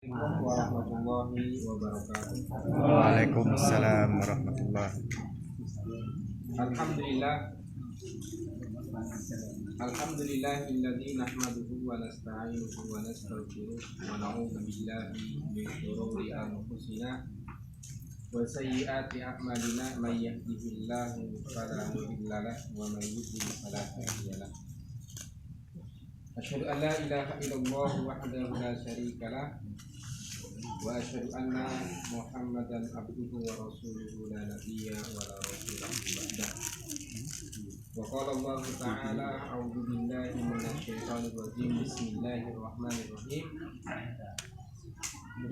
Assalamualaikum warahmatullahi wabarakatuh. Waalaikumsalam warahmatullahi. Alhamdulillah. Alhamdulillahilladzi nahmaduhu wa nasta'inuhu wa nastaghfiruh wa na'udzu billahi min shururi anfusina wa sayyiati a'malina may yahdihillahu fala mudilla lahu wa may yudlil fala hadiya lahu. Asyhadu an la ilaha illallah wahdahu la syarika lah wa asyhadu anna Muhammadan abduhu wa rasuluhu la nabiyya wa la rasulah ba'dah. Wa qala Allah ta'ala a'udzu billahi minasy syaithanir rajim. Bismillahirrahmanirrahim.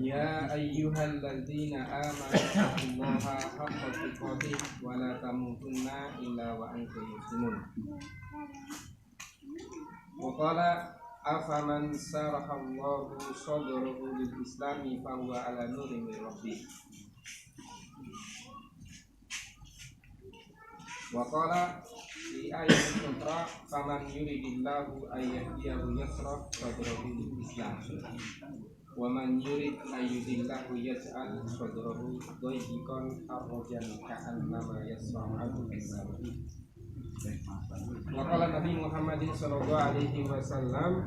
Ya ayyuhalladzina amanu taqullaha haqqa tuqatih wa la tamutunna illa wa antum muslimun. Wa qala afaman sarahallahu sadrahu lil islami fahuwa ala nurin min rabbih. Wa qala di ayat ukhra faman yuridillahu ayyahdiyahu yasrah sadrahu lil islam wa man yurid ayyudillahu yaj'al sadrahu dayyiqan harajan ka'annama yas'adu fis samai. Wa qala Nabi Muhammadin sallallahu alaihi wasallam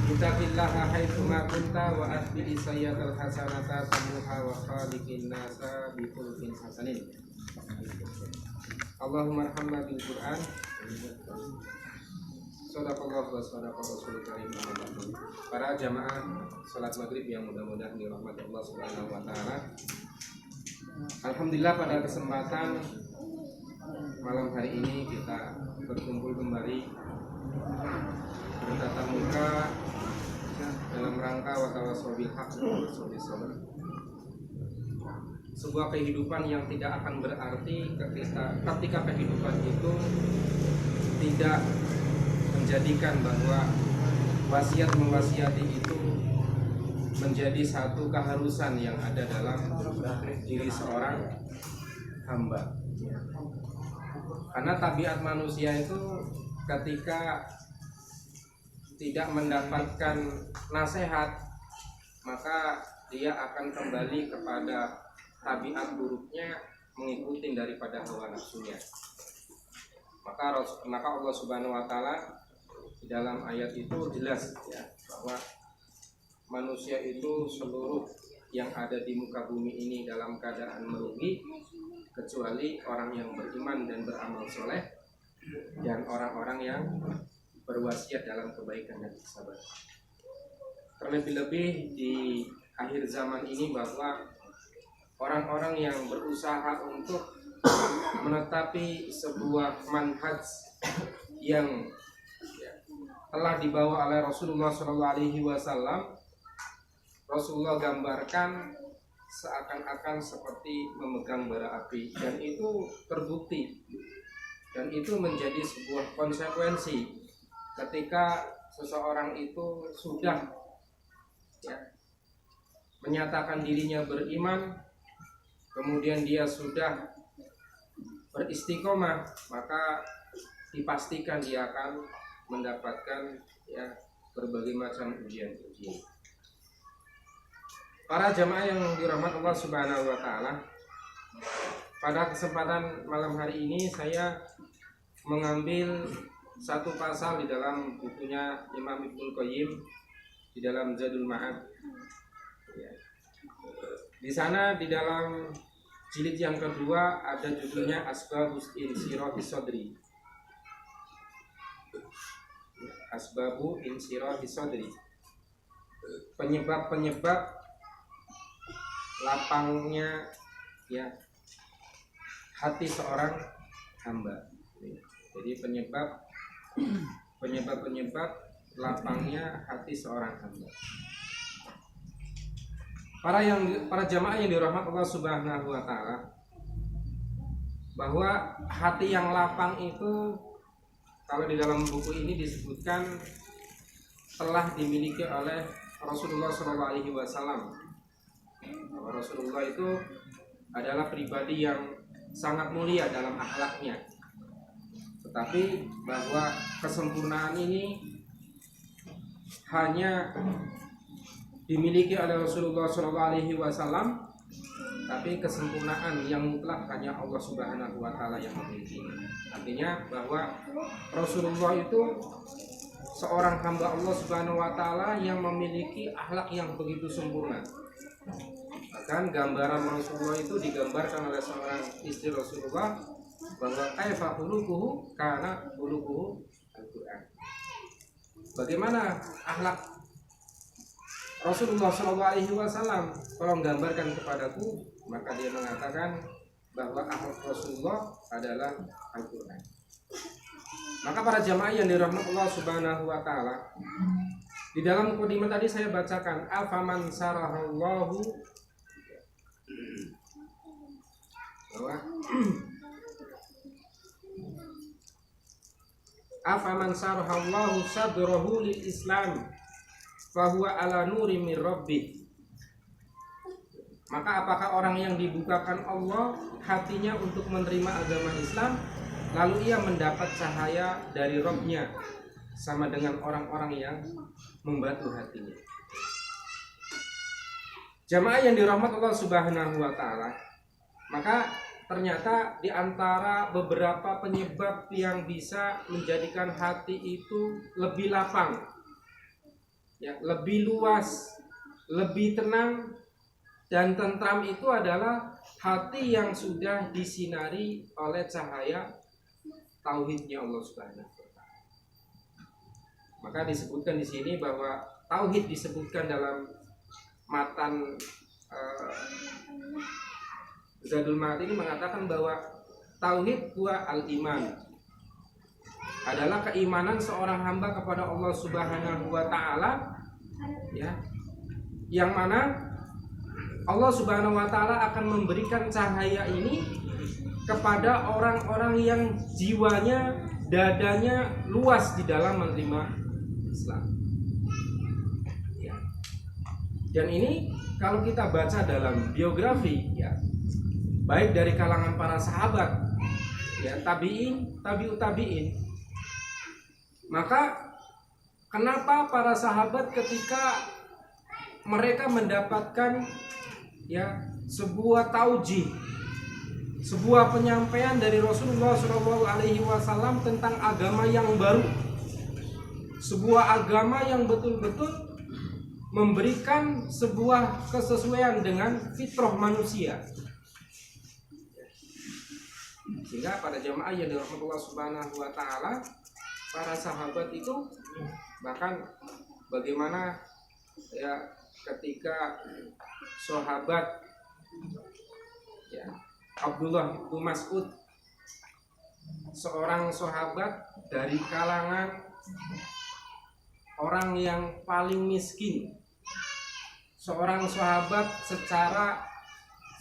ittaqillaha haitsu ma kunta wa atbi'is sayyi'atal hasanata tamuha wa khaliqin nasa bi khuluqin hasanin. Allahumma arhamna bil Qur'an. Shadaqallahu wa shadaqa rasulul karim. Para jamaah salat maghrib yang mudah-mudahan dirahmati Allah Subhanahu wa taala. Alhamdulillah pada kesempatan malam hari ini kita berkumpul kembali bertatap muka dalam rangka watawasobil haq wasobil sabr. Sebuah kehidupan yang tidak akan berarti ketika kehidupan itu tidak menjadikan bahwa wasiat mewasiati itu menjadi satu keharusan yang ada dalam diri seorang hamba. Karena tabiat manusia itu ketika tidak mendapatkan nasihat, maka dia akan kembali kepada tabiat buruknya, mengikuti daripada hawa nafsunya. Maka Allah Subhanahu wa taala di dalam ayat itu jelas ya, bahwa manusia itu seluruh yang ada di muka bumi ini dalam keadaan merugi, kecuali orang yang beriman dan beramal soleh dan orang-orang yang berwasiat dalam kebaikan dan kesabaran. Terlebih-lebih di akhir zaman ini bahwa orang-orang yang berusaha untuk menetapi sebuah manhaj yang telah dibawa oleh Rasulullah SAW, Rasulullah gambarkan seakan-akan seperti memegang bara api, dan itu terbukti dan itu menjadi sebuah konsekuensi ketika seseorang itu sudah menyatakan dirinya beriman, kemudian dia sudah beristiqomah, maka dipastikan dia akan mendapatkan berbagai macam ujian-ujian. Para jamaah yang dirahmati Allah Subhanahu wa taala, pada kesempatan malam hari ini saya mengambil satu pasal di dalam bukunya Imam Ibnul Qayyim di dalam Zadul Ma'ad. Di sana di dalam jilid yang kedua ada judulnya Asbabus Insirahi Sadri. Asbabu Insirahi Sadri. Penyebab-penyebab lapangnya hati seorang hamba. Jadi penyebab lapangnya hati seorang hamba. Para jamaah yang dirahmati Allah Subhanahu wa taala, bahwa hati yang lapang itu kalau di dalam buku ini disebutkan telah dimiliki oleh Rasulullah SAW. Rasulullah itu adalah pribadi yang sangat mulia dalam akhlaknya, tetapi bahwa kesempurnaan ini hanya dimiliki oleh Rasulullah SAW, tapi kesempurnaan yang mutlak hanya Allah Subhanahu wa Ta'ala yang memiliki. Artinya bahwa Rasulullah itu seorang hamba Allah Subhanahu wa Ta'ala yang memiliki akhlak yang begitu sempurna. Bahkan gambaran Rasulullah itu digambarkan oleh seorang istri Rasulullah bahwa kaifa khuluquhu kana khuluquhu Al-Qur'an. Bagaimana akhlak Rasulullah SAW? Kalau menggambarkan kepadaku, maka dia mengatakan bahwa akhlak Rasulullah adalah Al-Quran. Maka para jamaah yang dirahmati Allah Subhanahu wa Ta'ala, di dalam mukadimah tadi saya bacakan afaman sarahallahu, bahwa afaman sarahallahu sadrahu lil Islam fahuwa ala nuri min rabbih. Maka apakah orang yang dibukakan Allah hatinya untuk menerima agama Islam, lalu ia mendapat cahaya dari Rabb-nya, sama dengan orang-orang yang membatu hatinya. Jamaah yang dirahmati Allah Subhanahu wa Ta'ala, maka ternyata di antara beberapa penyebab yang bisa menjadikan hati itu lebih lapang, ya, lebih luas, lebih tenang dan tentram, itu adalah hati yang sudah disinari oleh cahaya tauhidnya Allah Subhanahu wa Ta'ala. Maka disebutkan di sini bahwa tauhid disebutkan dalam matan Zadul Ma'ad ini mengatakan bahwa tauhid huwa al-iman, adalah keimanan seorang hamba kepada Allah Subhanahu wa Ta'ala, ya, yang mana Allah Subhanahu wa Ta'ala akan memberikan cahaya ini kepada orang-orang yang jiwanya, dadanya luas di dalam menerima Islam, ya. Dan ini kalau kita baca dalam biografi, ya, baik dari kalangan para sahabat, ya, tabi'in, tabi'ut tabi'in, maka kenapa para sahabat ketika mereka mendapatkan, ya, sebuah taujih, sebuah penyampaian dari Rasulullah SAW tentang agama yang baru, sebuah agama yang betul-betul memberikan sebuah kesesuaian dengan fitrah manusia, sehingga pada jamaah yang dirahmati Allah Subhanahu wa Ta'ala, para sahabat itu bahkan bagaimana, ya, ketika sahabat, ya, Abdullah bin Mas'ud, seorang sahabat dari kalangan orang yang paling miskin, seorang sahabat secara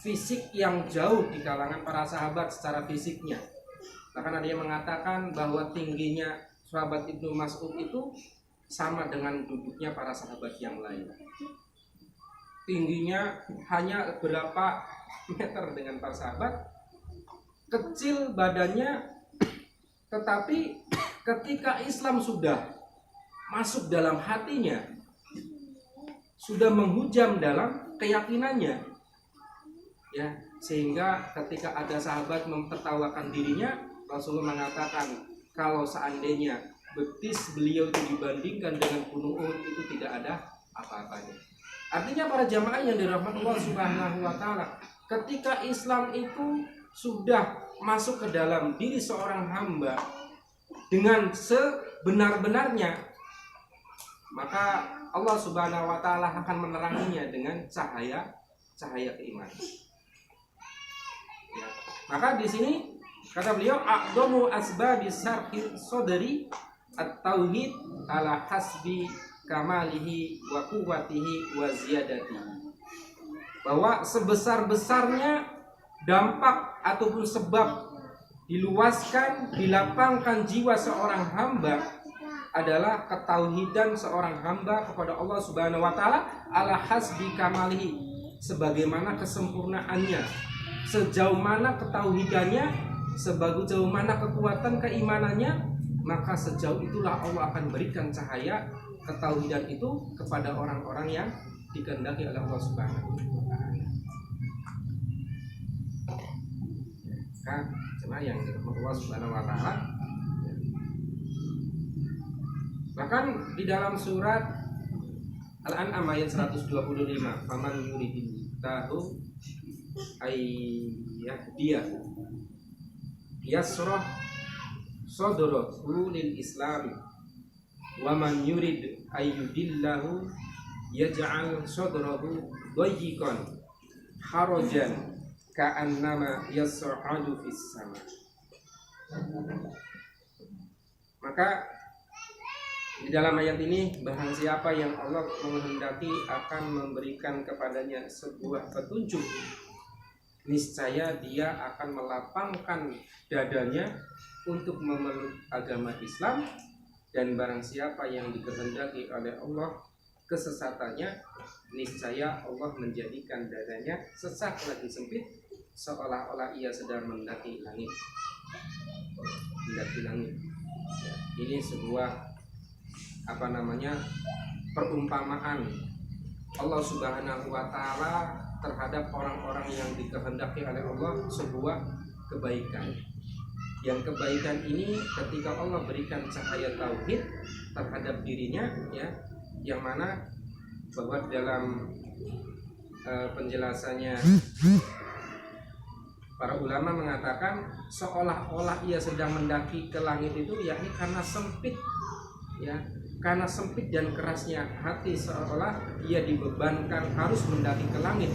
fisik yang jauh di kalangan para sahabat secara fisiknya. Bahkan ada yang mengatakan bahwa tingginya sahabat Ibnu Mas'ud itu sama dengan duduknya para sahabat yang lain. Tingginya hanya berapa meter dengan para sahabat, kecil badannya, tetapi ketika Islam sudah masuk dalam hatinya, sudah menghujam dalam keyakinannya, ya, sehingga ketika ada sahabat mempertawakan dirinya, Rasulullah mengatakan kalau seandainya betis beliau itu dibandingkan dengan gunung Uhud, itu tidak ada apa-apanya. Artinya para jamaah yang dirahmati Allah Subhanahu wa Ta'ala, ketika Islam itu sudah masuk ke dalam diri seorang hamba dengan sebenar-benarnya, maka Allah Subhanahu wa Ta'ala akan meneranginya dengan cahaya keimanan. Ya. Maka di sini kata beliau, a'dhamu asbabi sarhi sadri at-tauhid ala hasbi kamalihi wa quwwatihi wa ziyadatihi. Bahwa sebesar-besarnya dampak ataupun sebab diluaskan, dilapangkan jiwa seorang hamba adalah ketauhidan seorang hamba kepada Allah Subhanahu wa Ta'ala ala hasbi kamalihi, sebagaimana kesempurnaannya, sejauh mana ketauhidannya, sejauh mana kekuatan keimanannya, maka sejauh itulah Allah akan berikan cahaya ketauhidan itu kepada orang-orang yang dikehendaki oleh Allah Subhanahu wa taala. Kan jemaah yang dirahmati Allah Subhanahu wa taala. Bahkan di dalam surat Al-An'am ayat 125, faman yuridillahu ayyahdiyahu yasrah sadrahu lil Islam wa man yurid ayyudillahu yaj'al sadrahu dayyiqan harajan ka'annama yas'adu fis sama. Maka di dalam ayat ini, barang siapa yang Allah menghendaki akan memberikan kepadanya sebuah petunjuk, niscaya dia akan melapangkan dadanya untuk memeluk agama Islam. Dan barang siapa yang dikehendaki oleh Allah kesesatannya, niscaya Allah menjadikan dadanya sesak lagi sempit, seolah-olah ia sedang mendaki langit. Ini sebuah perumpamaan Allah Subhanahu wa taala terhadap orang-orang yang dikehendaki oleh Allah sebuah kebaikan. Yang kebaikan ini ketika Allah berikan cahaya tauhid terhadap dirinya, ya, yang mana bahwa dalam penjelasannya para ulama mengatakan seolah-olah ia sedang mendaki ke langit itu yakni karena sempit, ya, karena sempit dan kerasnya hati, seolah ia dibebankan harus mendaki ke langit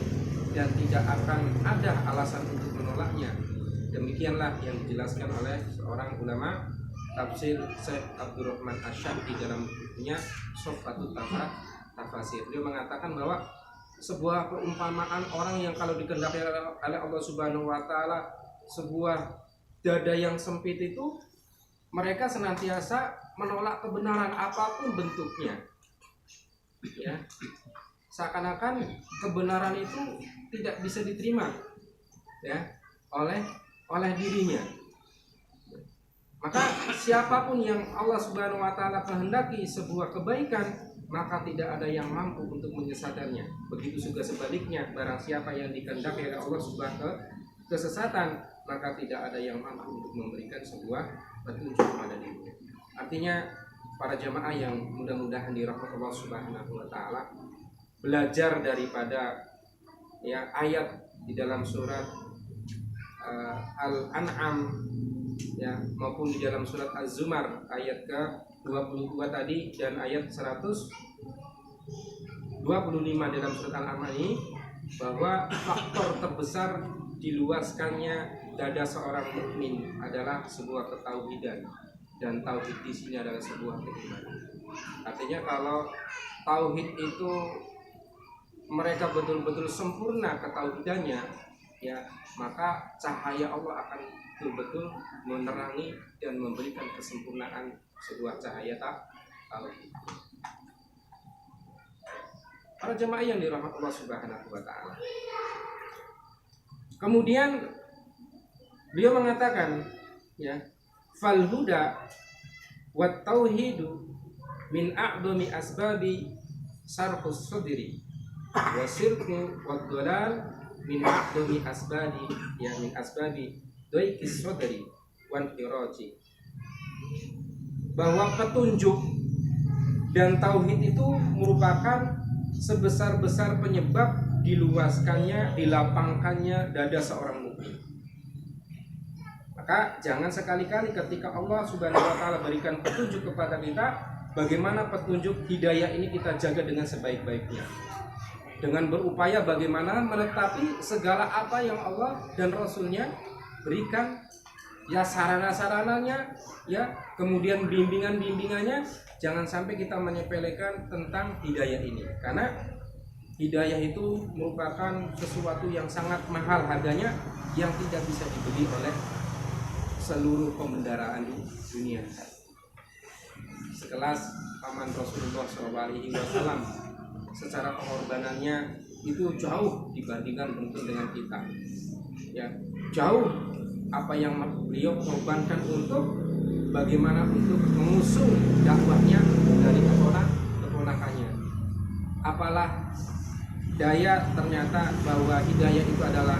dan tidak akan ada alasan untuk menolaknya. Demikianlah yang dijelaskan oleh seorang ulama tafsir Syekh Abdurrahman Asy-Sya'di dalam bukunya Shoffatut Tafasir. Dia mengatakan bahwa sebuah perumpamaan orang yang kalau dikehendaki oleh Allah Subhanahu wa taala sebuah dada yang sempit itu, mereka senantiasa menolak kebenaran apapun bentuknya, ya, seakan-akan kebenaran itu tidak bisa diterima, ya, oleh dirinya. Maka siapapun yang Allah Subhanahu wa taala kehendaki sebuah kebaikan, maka tidak ada yang mampu untuk menyesatkannya. Begitu juga sebaliknya, barang siapa yang dikehendaki oleh Allah Subhanahu kesesatan, maka tidak ada yang mampu untuk memberikan sebuah petunjuk kepada dirinya. Artinya para jamaah yang mudah-mudahan dirahmati Allah Subhanahu wa taala, belajar daripada, ya, ayat di dalam surat Al-An'am, ya, maupun di dalam surat Az-Zumar ayat ke-22 tadi dan ayat 125 dalam surat Al-An'am ini, bahwa faktor terbesar diluaskannya dada seorang mukmin adalah sebuah ketauhidan, dan tauhid di sini adalah sebuah keimanan. Artinya kalau tauhid itu mereka betul-betul sempurna ketauhidannya, ya, maka cahaya Allah akan betul-betul menerangi dan memberikan kesempurnaan sebuah cahaya tauhid. Para jemaah yang dirahmati Allah Subhanahu wa taala. Kemudian beliau mengatakan, ya, fal huda wat tauhidu min a'dami asbabi sarhus sadri wa sirku wad dalal min a'dami asbabi, ya, min asbabi daiqis sadri wan firaji. Bahwa petunjuk dan tauhid itu merupakan sebesar-besar penyebab diluaskannya, dilapangkannya dada seorang mukmin. Maka jangan sekali-kali ketika Allah Subhanahu wa taala berikan petunjuk kepada kita, bagaimana petunjuk hidayah ini kita jaga dengan sebaik-baiknya. Dengan berupaya bagaimana menetapi segala apa yang Allah dan Rasul-Nya berikan, ya, sarana-sarananya, ya, kemudian bimbingan-bimbingannya. Jangan sampai kita menyepelekan tentang hidayah ini, karena hidayah itu merupakan sesuatu yang sangat mahal harganya, yang tidak bisa dibeli oleh seluruh pembendaraan di dunia. Sekelas paman Rasulullah SAW, secara pengorbanannya itu jauh dibandingkan mungkin dengan kita, ya, jauh apa yang beliau korbankan untuk bagaimana untuk mengusung dakwahnya dari kota ke menyempurnakannya. Apalah daya ternyata bahwa hidayah itu adalah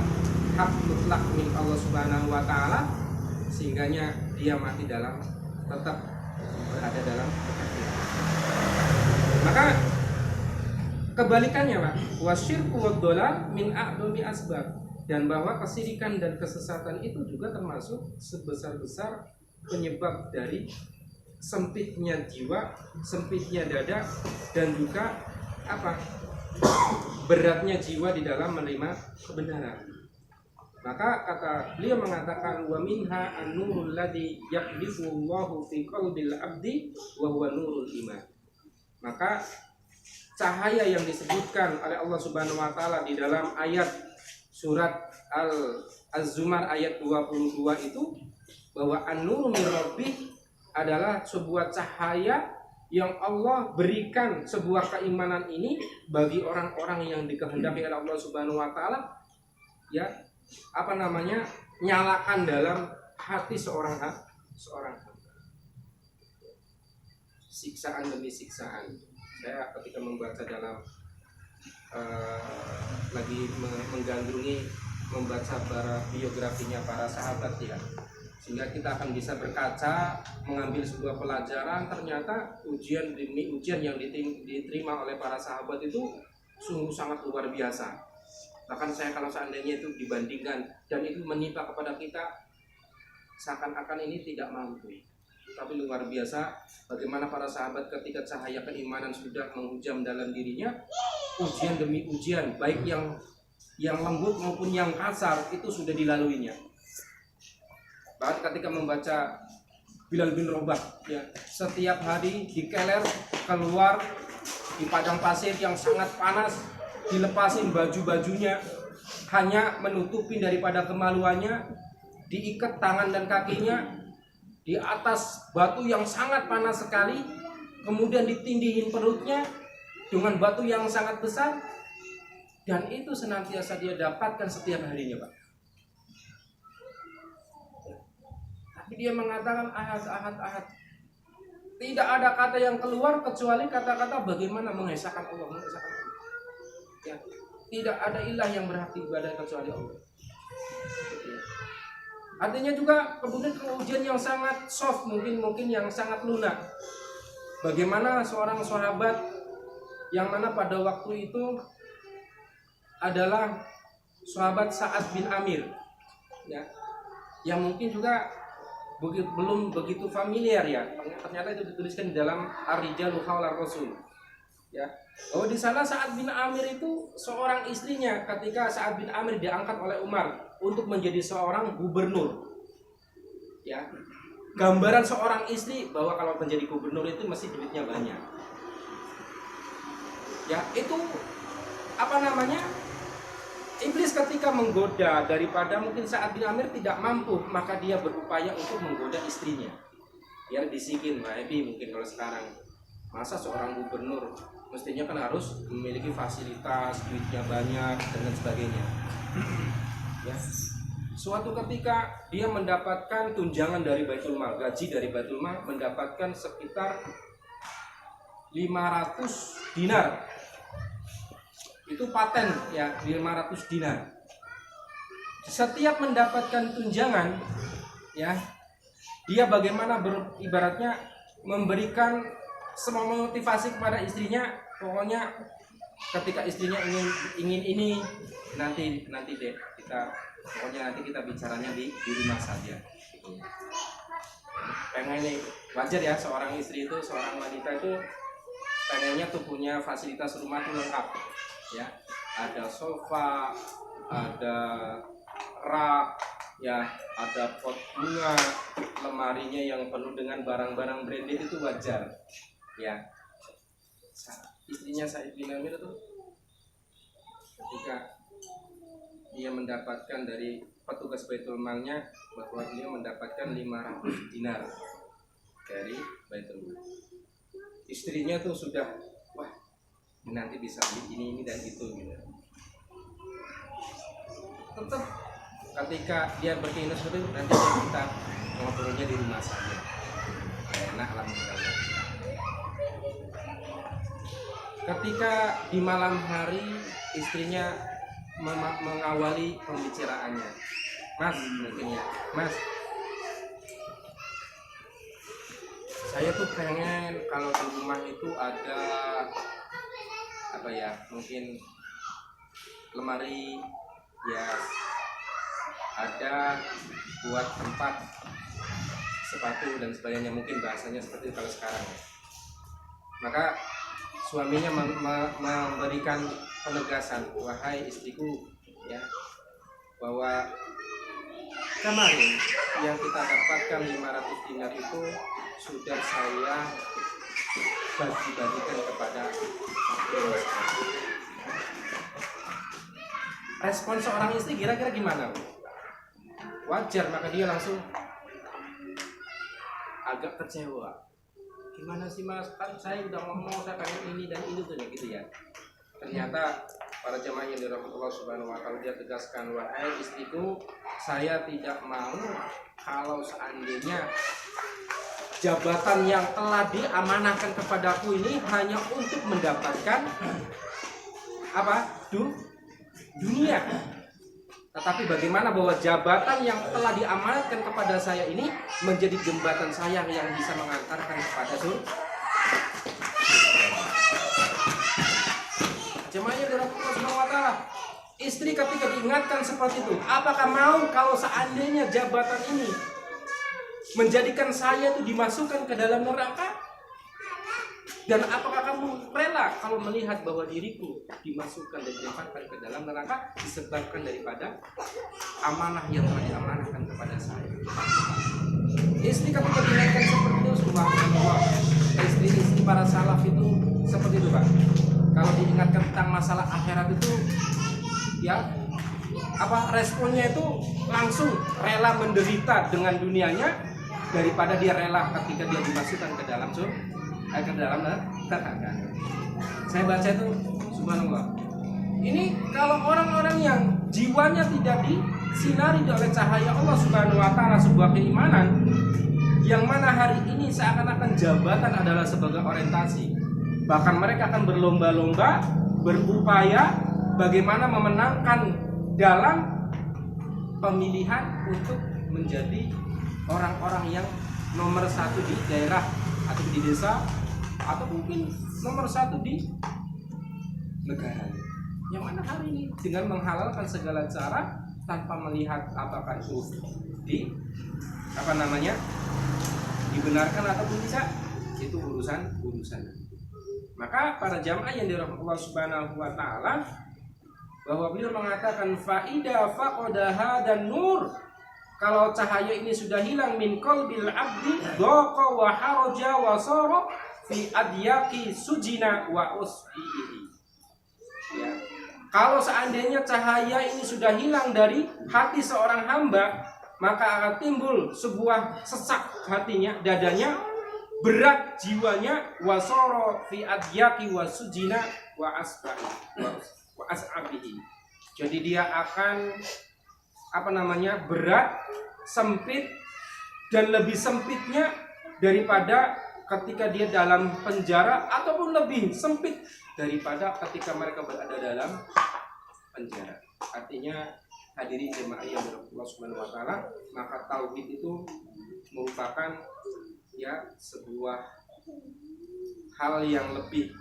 hak mutlak milik Allah Subhanahu wa taala, sehingganya dia mati tetap berada dalam kekafiran. Maka kebalikannya Pak, wasyirku wad-dhalal min a'dhami asbab, dan bahwa kesyirikan dan kesesatan itu juga termasuk sebesar-besar penyebab dari sempitnya jiwa, sempitnya dada, dan juga beratnya jiwa di dalam menerima kebenaran. Maka kata beliau mengatakan wa minha an-nurul ladzi yaqdhifu Allahu fi qalbil 'abdi wa huwa nurul iman. Maka cahaya yang disebutkan oleh Allah Subhanahu wa taala di dalam ayat surat Az-Zumar ayat 22 itu, bahwa an-nuru min rabbih adalah sebuah cahaya yang Allah berikan sebuah keimanan ini bagi orang-orang yang dikehendaki oleh Allah Subhanahu wa taala, ya, nyalakan dalam hati seorang hamba. Siksaan demi siksaan. Saya ketika membaca dalam lagi menggandrungi membaca biografinya para sahabat, ya, sehingga kita akan bisa berkaca, mengambil sebuah pelajaran. Ternyata ujian demi ujian yang diterima oleh para sahabat itu sungguh sangat luar biasa. Bahkan saya kalau seandainya itu dibandingkan dan itu menimpa kepada kita, seakan-akan ini tidak mampu. Tapi luar biasa bagaimana para sahabat ketika cahaya keimanan sudah menghujam dalam dirinya, ujian demi ujian, baik yang lembut maupun yang kasar itu sudah dilaluinya. Bahkan ketika membaca Bilal bin Rabah, ya, setiap hari dikeler keluar di padang pasir yang sangat panas, dilepasin baju-bajunya, hanya menutupin daripada kemaluannya, diikat tangan dan kakinya di atas batu yang sangat panas sekali, kemudian ditindihin perutnya dengan batu yang sangat besar, dan itu senantiasa dia dapatkan setiap harinya, Pak. Tapi dia mengatakan ahad. Tidak ada kata yang keluar kecuali kata-kata bagaimana mengesahkan Allah. Ya, tidak ada ilah yang berhak ibadah kecuali Allah. Artinya juga kemudian ujian yang sangat soft, mungkin yang sangat lunak. Bagaimana seorang sahabat yang mana pada waktu itu adalah sahabat Sa'ad bin Amir, ya, yang mungkin juga belum begitu familiar, ya. Ternyata itu dituliskan di dalam Ar-Rijalu Haular Rasul, ya. Bahwa di sana Sa'ad bin Amir itu seorang istrinya ketika Sa'ad bin Amir diangkat oleh Umar untuk menjadi seorang gubernur, ya. Gambaran seorang istri bahwa kalau menjadi gubernur itu mesti duitnya banyak, ya. Itu iblis ketika menggoda, daripada mungkin Sa'ad bin Amir tidak mampu, maka dia berupaya untuk menggoda istrinya biar bisikin, Mbak Ebi, mungkin kalau sekarang, masa seorang gubernur mestinya kan harus memiliki fasilitas, duitnya banyak dan lain sebagainya, ya. Suatu ketika dia mendapatkan tunjangan dari Baitul Mal, gaji dari Baitul Mal, mendapatkan sekitar 500 dinar. Itu paten, ya, 500 dinar. Setiap mendapatkan tunjangan, ya, dia bagaimana ibaratnya memberikan semua motivasi kepada istrinya. Pokoknya ketika istrinya ingin ini, nanti deh kita bicaranya di rumah saja. Pengen ini wajar, ya, seorang istri itu, seorang wanita itu pengennya tuh punya fasilitas rumah tuh lengkap, ya. Ada sofa, ada rak, ya, ada pot bunga, lemarinya yang penuh dengan barang-barang branded, itu wajar, ya. Istrinya Sa'id bin Amir itu ketika dia mendapatkan dari petugas Baitul Malnya bahwa dia mendapatkan 500 dinar dari Baitul Mal, istrinya tuh sudah, wah, nanti bisa beli ini dan itu, gitu. Tetap ketika dia berkeinginan seperti itu, nanti kita ngobrolnya di rumah saja, enak lah menurut. ketika di malam hari istrinya mengawali pembicaraannya, Mas, mungkin ya, Mas, saya tuh pengen kalau di rumah itu ada apa ya, mungkin lemari hias, ada buat tempat sepatu dan sebagainya, mungkin bahasanya seperti itu kalau sekarang. Maka suaminya memberikan penegasan, wahai istriku, ya, bahwa kemarin yang kita dapatkan 500 dinar itu sudah saya bagi-bagikan kepada fakir. Respon seorang istri kira-kira gimana? Wajar, maka dia langsung agak kecewa. Gimana sih Mas, kan saya udah ngomong saya pengen ini dan itu tuh gitu ya. Ternyata para jemaah yang dirahmati Allah Subhanahu wa taala, dia tegaskan, wahai istriku, saya tidak mau kalau seandainya jabatan yang telah diamanahkan kepadaku ini hanya untuk mendapatkan apa? Dunia. Tetapi bagaimana bahwa jabatan yang telah diamanatkan kepada saya ini menjadi jembatan saya yang bisa mengantarkan kepada surga. Jemaahnya dari Allah Subhanahu wa taala, istri ketika diingatkan seperti itu, apakah mau kalau seandainya jabatan ini menjadikan saya itu dimasukkan ke dalam neraka? Dan apakah kamu rela kalau melihat bahwa diriku dimasukkan dan dilemparkan ke dalam neraka disebabkan daripada amanah yang telah diamanahkan kepada saya? Istri ketika dinaikkan seperti itu, subhanallah, istri-istri para salaf itu seperti itu, Pak. Kalau diingatkan tentang masalah akhirat itu, ya, apa responnya itu langsung rela menderita dengan dunianya daripada dia rela ketika dia dimasukkan ke dalam surga. Ke dalam neraka. Saya baca itu, subhanallah. Ini kalau orang-orang yang jiwanya tidak disinari oleh cahaya Allah Subhanahu wa taala, sebuah keimanan yang mana hari ini seakan-akan jabatan adalah sebagai orientasi. Bahkan mereka akan berlomba-lomba berupaya bagaimana memenangkan dalam pemilihan untuk menjadi orang-orang yang nomor satu di daerah atau di desa, atau mungkin nomor satu di negara. Yang mana hari ini dengan menghalalkan segala cara tanpa melihat apakah itu dibenarkan ataupun tidak, itu urusan. Maka para jamaah yang dirahmati Allah Subhanahu wa taala, bahwa beliau mengatakan faida faqadaha dan nur, kalau cahaya ini sudah hilang min qalbil abdi dhaqa wa haraja wa sara fi adyaqi sujina wa usbihi. Ya. Kalau seandainya cahaya ini sudah hilang dari hati seorang hamba, maka akan timbul sebuah sesak hatinya, dadanya, berat jiwanya, wa sara fi adyaqi wa sujina wa asbahi. Jadi dia akan berat, sempit, dan lebih sempitnya daripada ketika dia dalam penjara, ataupun lebih sempit daripada ketika mereka berada dalam penjara. Artinya hadirin jemaah yang dirahmati Allah Subhanahu wa taala, maka tauhid itu merupakan ya sebuah hal yang lebih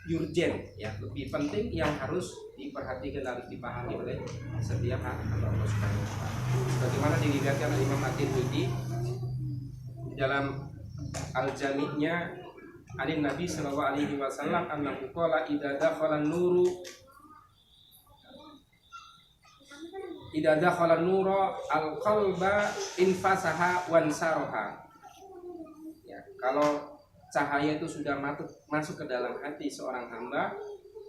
urgent, ya, lebih penting, yang harus diperhatikan, harus dipahami oleh setiap hamba Allah Subhanahu wa taala. Bagaimana diriwayatkan oleh Imam At-Tirmidzi dalam Al-Jami'-nya dari Nabi sallallahu alaihi wasallam, annahu qala idza dakhala an-nuru al-qalba infasaha wansaraha. Ya, kalau cahaya itu sudah masuk ke dalam hati seorang hamba,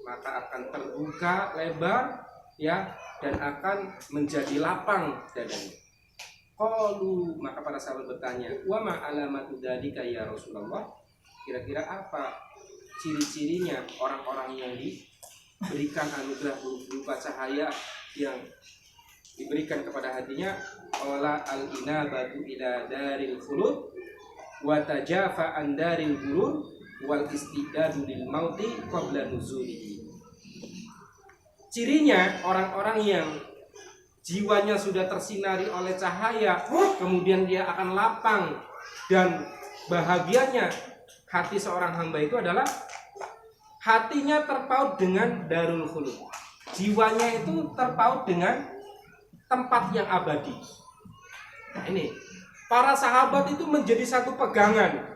maka akan terbuka lebar, ya, dan akan menjadi lapang dadanya. Qalu, maka para sahabat bertanya, wa ma alamatu dzalika ya Rasulullah? Kira-kira apa ciri-cirinya orang-orang yang diberikan anugerah berupa cahaya yang diberikan kepada hatinya? Qala al-inabatu ila daril khulud wa tajafa an daril gurur wal istidadu lil mauti qabla nuzulihi. Cirinya orang-orang yang jiwanya sudah tersinari oleh cahaya, kemudian dia akan lapang dan bahagianya hati seorang hamba itu adalah hatinya terpaut dengan darul khulud. Jiwanya itu terpaut dengan tempat yang abadi. Nah, ini para sahabat itu menjadi satu pegangan.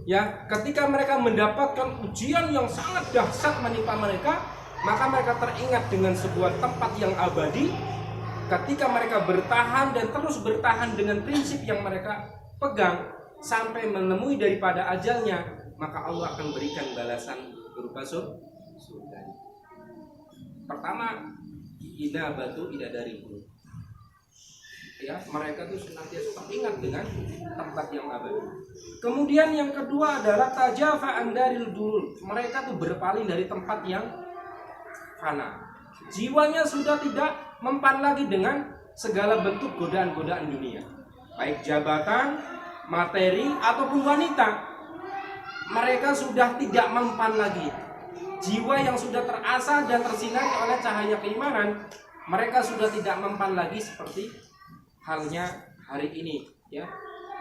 Ya, ketika mereka mendapatkan ujian yang sangat dahsyat menimpa mereka, maka mereka teringat dengan sebuah tempat yang abadi. Ketika mereka bertahan dan terus bertahan dengan prinsip yang mereka pegang sampai menemui daripada ajalnya, maka Allah akan berikan balasan berupa surga. Pertama, inabatu idadari. Ya, mereka itu senantiasa teringat dengan tempat yang abadi. Kemudian yang kedua adalah tajafa'an daril durul. Mereka tuh berpaling dari tempat yang fana. Jiwanya sudah tidak mempan lagi dengan segala bentuk godaan-godaan dunia, baik jabatan, materi ataupun wanita. Mereka sudah tidak mempan lagi. Jiwa yang sudah terasa dan tersinari oleh cahaya keimanan, mereka sudah tidak mempan lagi seperti halnya hari ini, ya.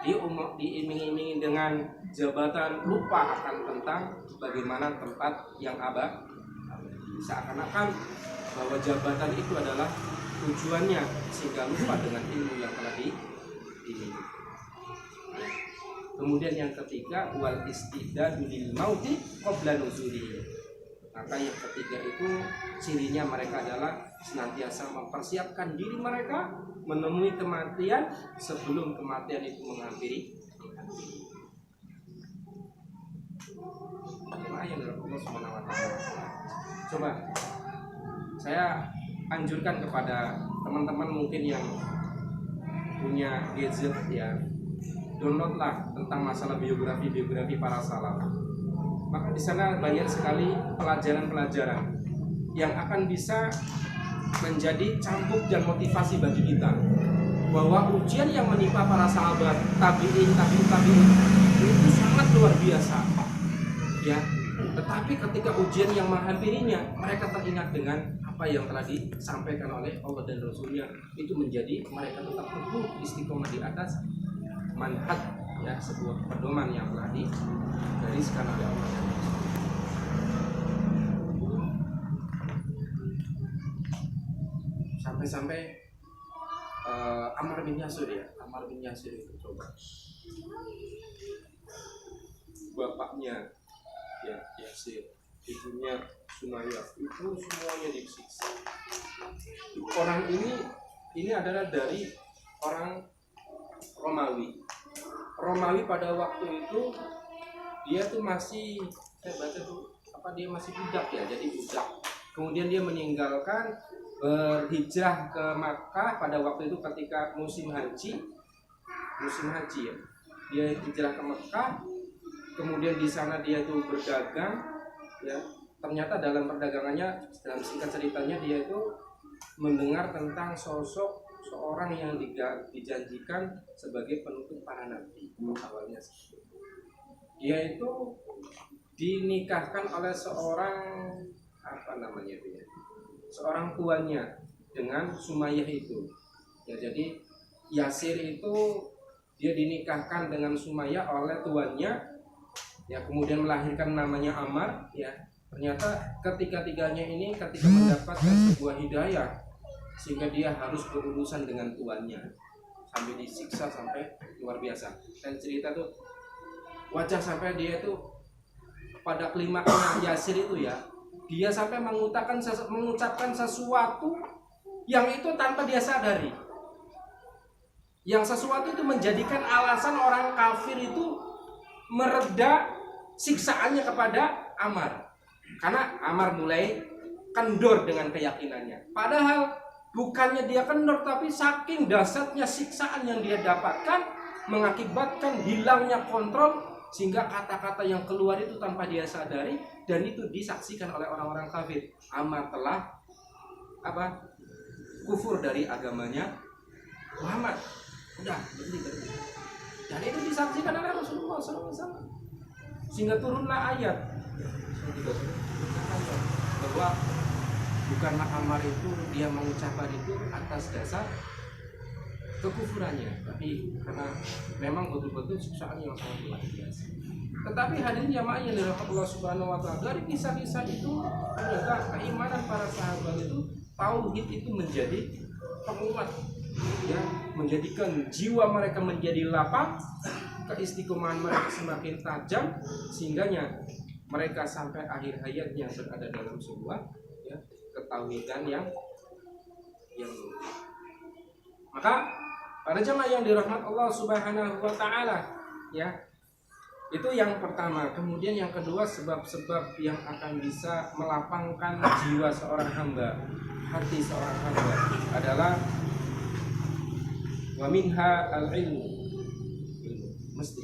Diiming-imingi dengan jabatan, lupa akan tentang bagaimana tempat yang abadi. Seakan-akan bahwa jabatan itu adalah tujuannya, sehingga lupa dengan ilmu yang telah dimiliki. Kemudian yang ketiga, wal istidadu lil mauti qabla nuzulihi. Maka yang ketiga itu cirinya mereka adalah senantiasa mempersiapkan diri mereka menemui kematian sebelum kematian itu menghampiri. Yang dari Allah Subhanahu wa taala. Coba saya anjurkan kepada teman-teman mungkin yang punya gadget, ya, downloadlah tentang masalah biografi para salaf. Maka di sana banyak sekali pelajaran-pelajaran yang akan bisa menjadi cambuk dan motivasi bagi kita bahwa ujian yang menimpa para sahabat, tabi'in itu sangat luar biasa, ya. Tetapi ketika ujian yang menghampirinya, mereka teringat dengan apa yang telah disampaikan oleh Allah dan Rasulnya. Itu menjadi mereka tetap teguh istiqomah di atas manhaj, ya, sebuah pedoman yang telah digariskan oleh Allah. Sampai-sampai Ammar bin Yasir itu coba bapaknya, ya, Yasir, ibunya Sumayyah, itu semuanya disiksa. Orang ini adalah dari orang Romawi pada waktu itu dia tuh masih, saya baca tuh dia masih budak, ya, jadi budak. Kemudian dia meninggalkan, berhijrah ke Makkah pada waktu itu ketika musim haji, ya. Dia hijrah ke Makkah. Kemudian di sana dia itu berdagang, ya. Ternyata dalam perdagangannya, dalam singkat ceritanya, dia itu mendengar tentang sosok seorang yang dijanjikan sebagai penutup para nabi. Awalnya dia itu dinikahkan oleh seorang seorang tuannya dengan Sumayyah itu. Ya, jadi Yasir itu dia dinikahkan dengan Sumayyah oleh tuannya. Ya, kemudian melahirkan namanya Ammar, ya. Ternyata ketika-tiganya ini ketika mendapatkan sebuah hidayah, sehingga dia harus berurusan dengan tuannya sampai disiksa sampai luar biasa. Dan cerita tuh wajah sampai dia itu pada klimaksnya Yasir itu, ya, dia sampai mengucapkan sesuatu yang itu tanpa dia sadari. Yang sesuatu itu menjadikan alasan orang kafir itu mereda siksaannya kepada Ammar, karena Ammar mulai kendor dengan keyakinannya. Padahal bukannya dia kendor, tapi saking dahsyatnya siksaan yang dia dapatkan mengakibatkan hilangnya kontrol, sehingga kata-kata yang keluar itu tanpa dia sadari, dan itu disaksikan oleh orang-orang kafir. Ammar telah kufur dari agamanya Muhammad. Udah berhenti. Dan itu disaksikan oleh Rasulullah SAW. sehingga turunlah ayat bahwa bukanlah amar itu dia mengucapkan itu atas dasar kekufurannya, tapi karena memang betul-betul siksaan yang sangat luar biasa. Tetapi hadirin jamaah yang dirahmati Allah Subhanahu wa taala, dari kisah-kisah itu ternyata keimanan para sahabat itu, tauhid itu menjadi penguat, ya, menjadikan jiwa mereka menjadi lapang, keistiqomahan mereka semakin tajam, sehingganya mereka sampai akhir hayatnya berada dalam sebuah, ya, ketauhidan yang maka para jemaah yang dirahmati Allah Subhanahu wa taala, ya, itu yang pertama. Kemudian yang kedua, sebab-sebab yang akan bisa melapangkan jiwa seorang hamba, hati seorang hamba adalah wa minha al-ilmu, mesti,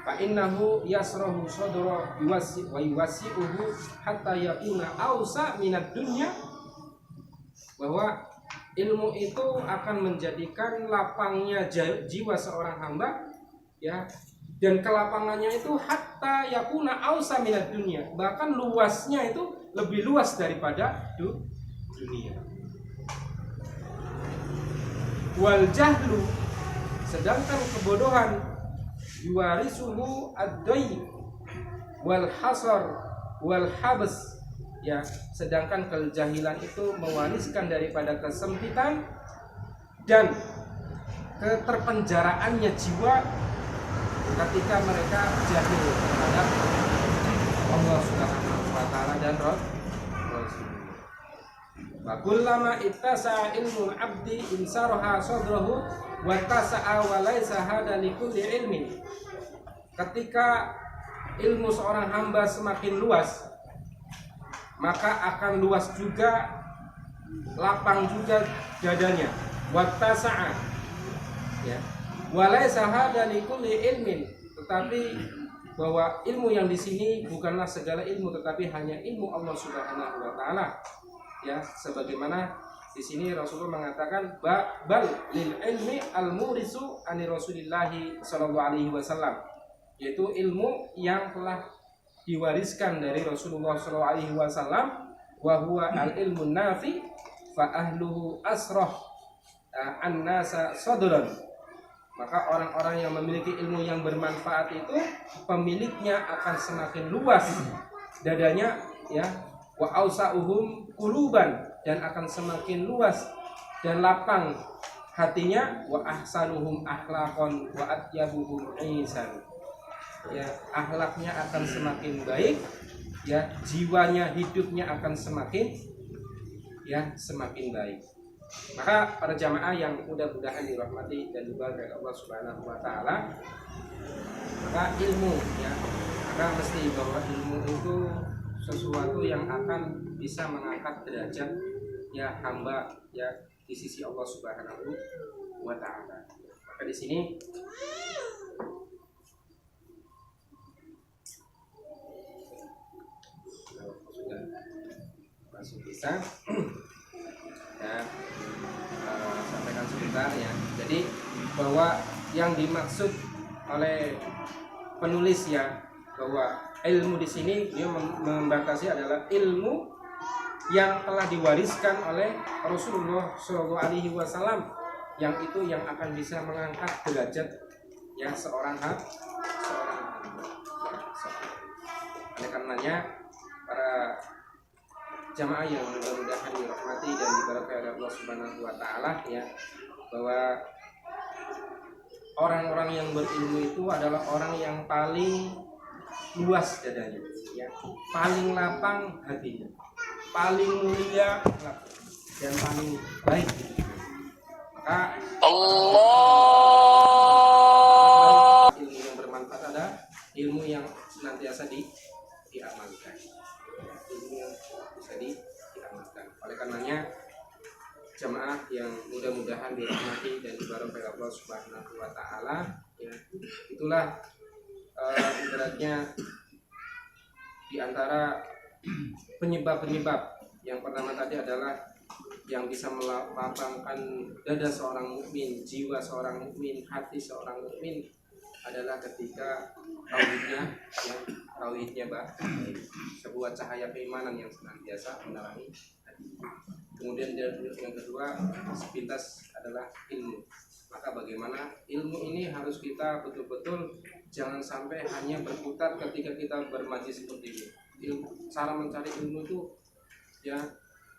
fa innahu yasrahu sadra wa yuwasi'uhu hatta yakuna awsa minad dunya, bahwa ilmu itu akan menjadikan lapangnya jiwa seorang hamba, ya, dan kelapangannya itu hatta yakuna awsa minad dunya, bahkan luasnya itu lebih luas daripada dunia. Wal jahlu, sedangkan kebodohan, yuwarisuhu ad-dayy wal hasar wal habs, ya, sedangkan kejahilan itu mewariskan daripada kesempitan dan keterpenjaraannya jiwa ketika mereka jahil terhadap Allah Subhanahu wa taala dan Rasul. Wa kullama ittasa'a ilmu abdi insaraha sadrahu wa tasa'a wa laisa hada likulli ilmin. Ketika ilmu seorang hamba semakin luas, maka akan luas juga, lapang juga dadanya. Wattasa'a, ya, walaysa hada likulli ilmin, tetapi bahwa ilmu yang di sini bukanlah segala ilmu, tetapi hanya ilmu Allah Subhanahu wa taala, ya, sebagaimana di sini Rasulullah mengatakan bal lil ilmi al murisu ani Rasulillah sallallahu alaihi wasallam, yaitu ilmu yang telah diwariskan dari Rasulullah SAW, wa huwa al-ilmun nafi fa ahluhu asrah an-nasa sadran. Maka orang-orang yang memiliki ilmu yang bermanfaat itu pemiliknya akan semakin luas dadanya, ya, wa ausa'uhum quluban, dan akan semakin luas dan lapang hatinya, wa ahsanuhum akhlaqan wa atyabuhum isan, ya, akhlaknya akan semakin baik, ya, jiwanya, hidupnya akan semakin, ya, semakin baik. Maka para jamaah yang mudah-mudahan dirahmati dan diberkahi Allah Subhanahu wa taala, maka ilmu, ya, maka mesti bahwa ilmu itu sesuatu yang akan bisa mengangkat derajat, ya, hamba, ya, di sisi Allah Subhanahu wa taala. Maka di sini langsung bisa ya, sampaikan sebentar, ya. Jadi bahwa yang dimaksud oleh penulis, ya, bahwa ilmu di sini dia membatasi adalah ilmu yang telah diwariskan oleh Rasulullah Shallallahu Alaihi Wasallam, yang itu yang akan bisa mengangkat derajat, ya, seorang hamba. Oleh karenanya para jamaah yang mudah-mudahan dirahmati dan diberkahi oleh Allah Subhanahu wa taala, ya, bahwa orang-orang yang berilmu itu adalah orang yang paling luas dadanya, ya, paling lapang hatinya, paling mulia dan paling baik. Maka Allah, ilmu yang bermanfaat adalah ilmu yang senantiasa diamalkan, ilmu yang bisa diamalkan. Oleh karenanya jemaah yang mudah-mudahan dirahmati dan diberkahi Allah Subhanahu wa taala, ya, itulah ibaratnya di antara penyebab-penyebab. Yang pertama tadi adalah yang bisa melapangkan dada seorang mukmin, jiwa seorang mukmin, hati seorang mukmin adalah ketika tauhidnya sebuah cahaya keimanan yang senantiasa menerangi hati. Kemudian yang kedua sepintas adalah ilmu. Maka bagaimana ilmu ini harus kita betul-betul jangan sampai hanya berputar ketika kita bermajlis seperti ini. Cara mencari ilmu itu ya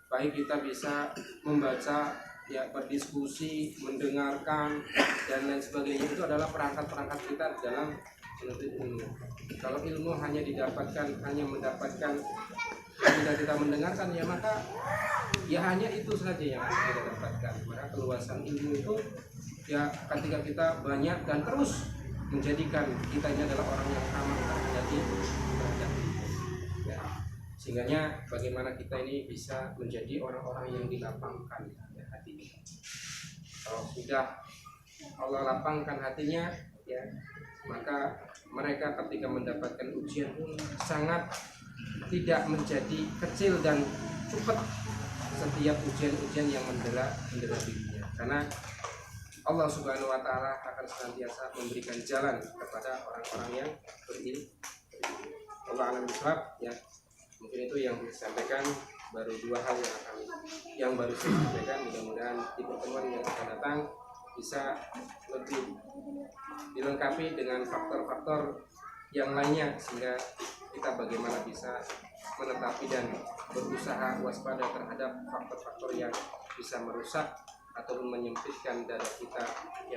baik kita bisa membaca, ya berdiskusi, mendengarkan dan lain sebagainya, itu adalah perangkat-perangkat kita dalam menuntut ilmu. Kalau ilmu hanya mendapatkan ketika kita mendengarkan, ya maka ya hanya itu saja yang kita dapatkan. Maka keluasan ilmu itu ya ketika kita banyak dan terus menjadikan kita ini adalah orang yang ramah terhadap ya, sehingganya bagaimana kita ini bisa menjadi orang-orang yang dilapangkan ya, hatinya. Kalau sudah Allah lapangkan hatinya, ya maka mereka ketika mendapatkan ujian pun sangat tidak menjadi kecil dan cepat setiap ujian-ujian yang mendera dirinya, karena Allah Subhanahu wa Ta'ala akan senantiasa memberikan jalan kepada orang-orang yang berilmu. Allah alam bisawab, ya mungkin itu yang disampaikan, baru dua hal yang baru saya sampaikan. Mudah-mudahan di pertemuan yang akan datang bisa lebih dilengkapi dengan faktor-faktor yang lainnya, sehingga kita bagaimana bisa menetapi dan berusaha waspada terhadap faktor-faktor yang bisa merusak ataupun menyempitkan dada kita ya